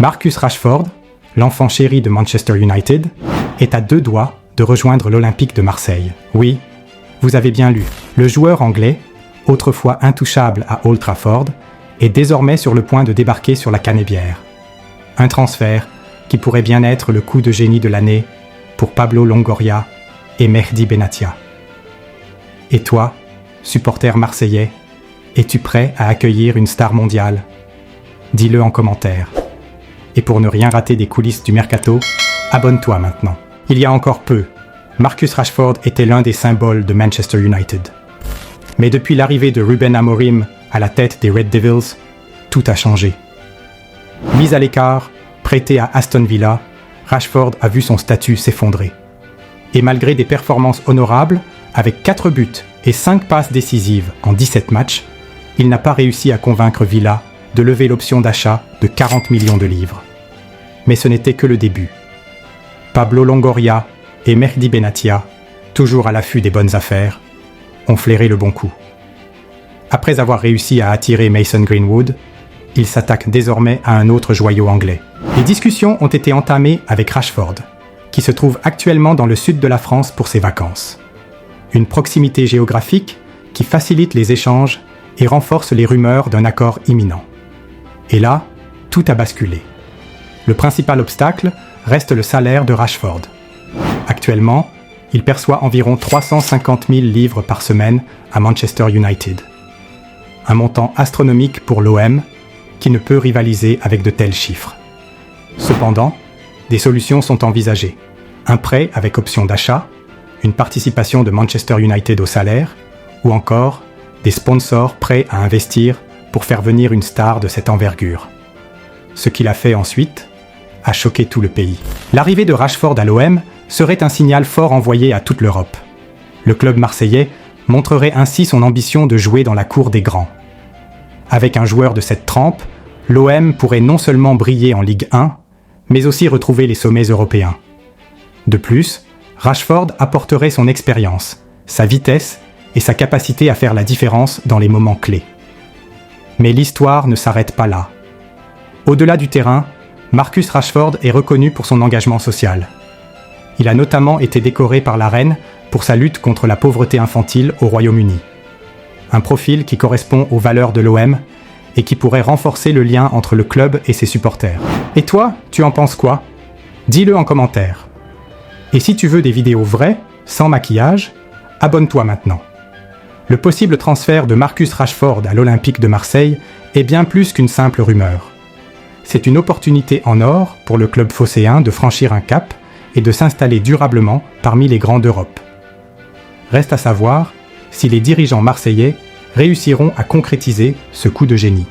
Marcus Rashford, l'enfant chéri de Manchester United, est à 2 doigts de rejoindre l'Olympique de Marseille. Oui, vous avez bien lu, le joueur anglais, autrefois intouchable à Old Trafford, est désormais sur le point de débarquer sur la Canébière. Un transfert qui pourrait bien être le coup de génie de l'année pour Pablo Longoria et Mehdi Benatia. Et toi, supporter marseillais, es-tu prêt à accueillir une star mondiale? Dis-le en commentaire. Et pour ne rien rater des coulisses du mercato, abonne-toi maintenant. Il y a encore peu, Marcus Rashford était l'un des symboles de Manchester United. Mais depuis l'arrivée de Ruben Amorim à la tête des Red Devils, tout a changé. Mis à l'écart, prêté à Aston Villa, Rashford a vu son statut s'effondrer. Et malgré des performances honorables, avec 4 buts et 5 passes décisives en 17 matchs, il n'a pas réussi à convaincre Villa de lever l'option d'achat de 40 millions de livres. Mais ce n'était que le début. Pablo Longoria et Mehdi Benatia, toujours à l'affût des bonnes affaires, ont flairé le bon coup. Après avoir réussi à attirer Mason Greenwood, il s'attaque désormais à un autre joyau anglais. Les discussions ont été entamées avec Rashford, qui se trouve actuellement dans le sud de la France pour ses vacances. Une proximité géographique qui facilite les échanges et renforce les rumeurs d'un accord imminent. Et là, tout a basculé. Le principal obstacle reste le salaire de Rashford. Actuellement, il perçoit environ 350 000 livres par semaine à Manchester United. Un montant astronomique pour l'OM qui ne peut rivaliser avec de tels chiffres. Cependant, des solutions sont envisagées. Un prêt avec option d'achat, une participation de Manchester United au salaire, ou encore des sponsors prêts à investir pour faire venir une star de cette envergure. Ce qu'il a fait ensuite a choqué tout le pays. L'arrivée de Rashford à l'OM serait un signal fort envoyé à toute l'Europe. Le club marseillais montrerait ainsi son ambition de jouer dans la cour des grands. Avec un joueur de cette trempe, l'OM pourrait non seulement briller en Ligue 1, mais aussi retrouver les sommets européens. De plus, Rashford apporterait son expérience, sa vitesse et sa capacité à faire la différence dans les moments clés. Mais l'histoire ne s'arrête pas là. Au-delà du terrain, Marcus Rashford est reconnu pour son engagement social. Il a notamment été décoré par la reine pour sa lutte contre la pauvreté infantile au Royaume-Uni. Un profil qui correspond aux valeurs de l'OM et qui pourrait renforcer le lien entre le club et ses supporters. Et toi, tu en penses quoi? Dis-le en commentaire. Et si tu veux des vidéos vraies, sans maquillage, abonne-toi maintenant. Le possible transfert de Marcus Rashford à l'Olympique de Marseille est bien plus qu'une simple rumeur. C'est une opportunité en or pour le club phocéen de franchir un cap et de s'installer durablement parmi les grands d'Europe. Reste à savoir si les dirigeants marseillais réussiront à concrétiser ce coup de génie.